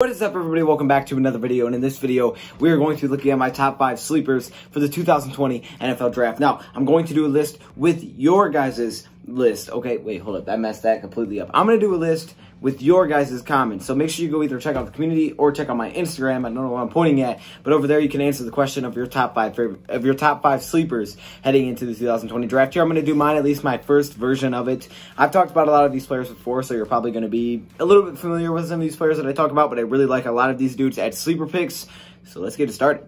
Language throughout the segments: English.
What is up, everybody? Welcome back to another video, and in this video we are going to be looking at my top 5 sleepers for the 2020 NFL Draft. Now, I'm going to do a list with your guys' list. Okay, wait, hold up. I messed that completely up. I'm going to do a list with your guys' comments, so make sure you go either check out the community or check out my Instagram. I don't know what I'm pointing at, but over there you can answer the question of your top 5 sleepers heading into the 2020 draft. Here I'm going to do mine, at least my first version of it. I've talked about a lot of these players before, so you're probably going to be a little bit familiar with some of these players that I talk about, but I really like a lot of these dudes at sleeper picks, so let's get it started.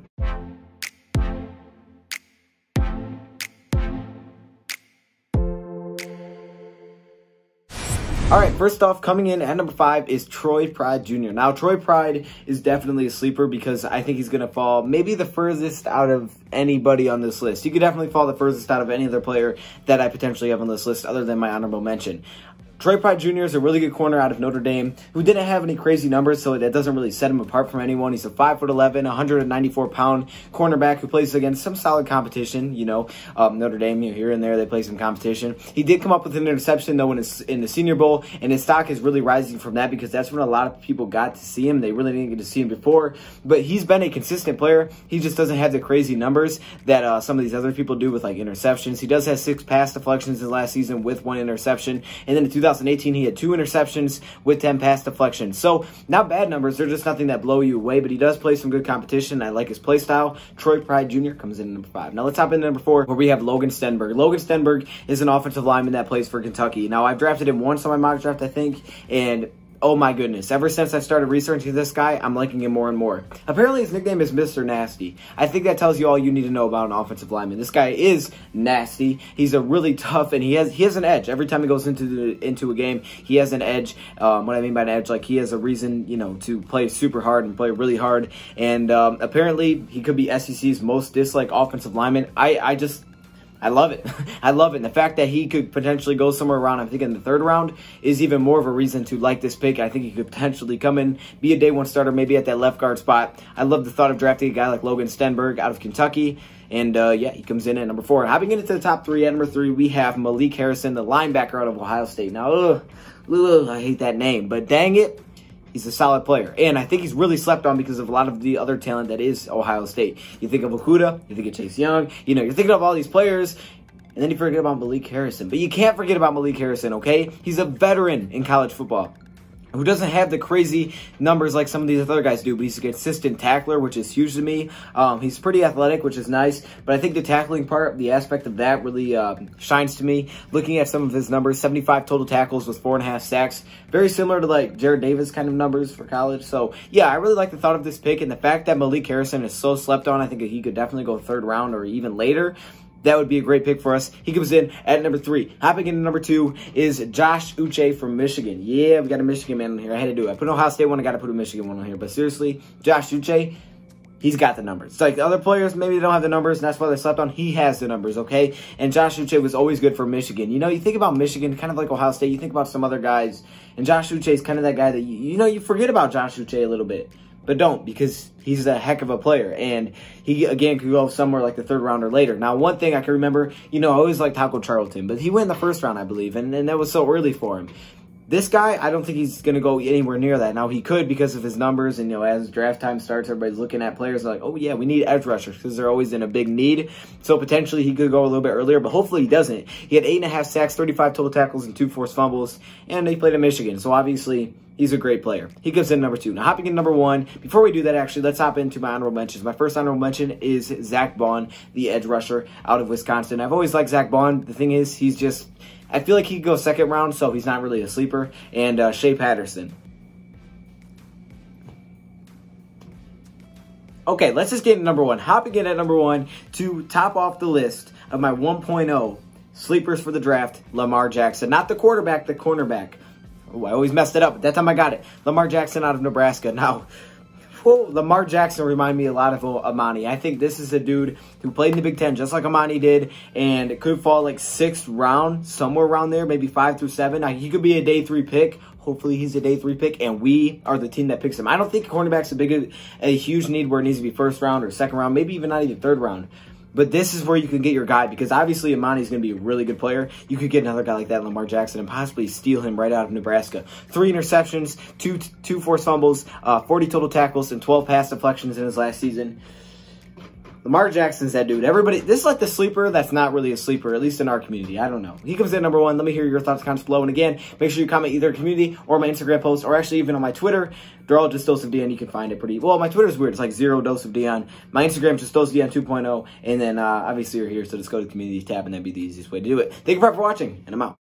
All right, first off, coming in at number 5 is Troy Pride Jr. Now, Troy Pride is definitely a sleeper because I think he's going to fall maybe the furthest out of anybody on this list. He could definitely fall the furthest out of any other player that I potentially have on this list other than my honorable mention. Troy Pride Jr. is a really good corner out of Notre Dame who didn't have any crazy numbers, so that doesn't really set him apart from anyone. He's a 5'11", 194-pound cornerback who plays against some solid competition. You know, Notre Dame, here and there, they play some competition. He did come up with an interception, though, in the Senior Bowl, and his stock is really rising from that because that's when a lot of people got to see him. They really didn't get to see him before, but he's been a consistent player. He just doesn't have the crazy numbers that some of these other people do with, like, interceptions. He does have 6 pass deflections in the last season with 1 interception, and then in 2018, he had 2 interceptions with 10 pass deflections. So, not bad numbers. They're just nothing that blow you away, but he does play some good competition. I like his play style. Troy Pride Jr. comes in at number 5. Now, let's hop into number 4, where we have Logan Stenberg. Logan Stenberg is an offensive lineman that plays for Kentucky. Now, I've drafted him once on my mock draft, I think, and oh my goodness, ever since I started researching this guy, I'm liking him more and more. Apparently, his nickname is Mr. Nasty. I think that tells you all you need to know about an offensive lineman. This guy is nasty. He's a really tough, and he has an edge. Every time he goes into a game, he has an edge. What I mean by an edge, like he has a reason, you know, to play super hard and play really hard. And apparently, he could be SEC's most disliked offensive lineman. I love it. I love it. And the fact that he could potentially go somewhere around, I'm thinking the 3rd round, is even more of a reason to like this pick. I think he could potentially come in, be a day 1 starter, maybe at that left guard spot. I love the thought of drafting a guy like Logan Stenberg out of Kentucky. And, yeah, he comes in at number 4. Hopping into the top 3, at number 3, we have Malik Harrison, the linebacker out of Ohio State. Now, I hate that name, but dang it, he's a solid player, and I think he's really slept on because of a lot of the other talent that is Ohio State. You think of Okudah, you think of Chase Young, you know, you're thinking of all these players, and then you forget about Malik Harrison. But you can't forget about Malik Harrison, okay? He's a veteran in college football who doesn't have the crazy numbers like some of these other guys do, but he's a consistent tackler, which is huge to me. He's pretty athletic, which is nice, but I think the tackling part, the aspect of that really shines to me. Looking at some of his numbers, 75 total tackles with 4.5 sacks, very similar to like Jared Davis kind of numbers for college. So, yeah, I really like the thought of this pick, and the fact that Malik Harrison is so slept on, I think that he could definitely go 3rd round or even later. That would be a great pick for us. He comes in at number 3. Hopping into number 2 is Josh Uche from Michigan. Yeah, we got a Michigan man on here. I had to do it. I put an Ohio State one. I got to put a Michigan one on here. But seriously, Josh Uche, he's got the numbers. It's like the other players, maybe they don't have the numbers, and that's why they slept on. He has the numbers, okay? And Josh Uche was always good for Michigan. You know, you think about Michigan, kind of like Ohio State. You think about some other guys, and Josh Uche is kind of that guy that, you forget about Josh Uche a little bit. But don't, because he's a heck of a player. And he, again, could go somewhere like the 3rd round or later. Now, one thing I can remember, I always liked Taco Charlton. But he went in the 1st round, I believe. And that was so early for him. This guy, I don't think he's going to go anywhere near that. Now, he could because of his numbers. And, as draft time starts, everybody's looking at players like, oh, yeah, we need edge rushers because they're always in a big need. So, potentially, he could go a little bit earlier. But hopefully, he doesn't. He had 8.5 sacks, 35 total tackles, and 2 forced fumbles. And he played at Michigan. So, obviously, he's a great player. He comes in number 2. Now, hopping in number 1. Before we do that, actually, let's hop into my honorable mentions. My first honorable mention is Zach Bond, the edge rusher out of Wisconsin. I've always liked Zach Bond. The thing is, he's just, I feel like he could go 2nd round, so he's not really a sleeper. And Shea Patterson. Okay, let's just get into number 1. Hopping in at number 1 to top off the list of my 1.0 sleepers for the draft, Lamar Jackson. Not the quarterback, the cornerback. Oh, I always messed it up, but that time I got it. Lamar Jackson out of Nebraska. Now, Lamar Jackson remind me a lot of Amani. I think this is a dude who played in the Big Ten just like Amani did, and it could fall like 6th round, somewhere around there, maybe 5 through 7. Now, he could be a day 3 pick. Hopefully, he's a day 3 pick, and we are the team that picks him. I don't think cornerback's a huge need where it needs to be 1st round or 2nd round, maybe even not even 3rd round. But this is where you can get your guy, because obviously Imani's going to be a really good player. You could get another guy like that, Lamar Jackson, and possibly steal him right out of Nebraska. 3 interceptions, two forced fumbles, 40 total tackles, and 12 pass deflections in his last season. Lamar Jackson's that dude. Everybody, this is like the sleeper that's not really a sleeper, at least in our community. I don't know. He comes in number 1. Let me hear your thoughts, comments below. And again, make sure you comment either community or my Instagram post, or actually even on my Twitter. They're all just DoseOfDion. You can find it pretty well. My Twitter's weird. It's like 0 DoseOfDion. My Instagram is just DoseOfDion 2.0. And then obviously you're here, so just go to the community tab, and that'd be the easiest way to do it. Thank you for watching, and I'm out.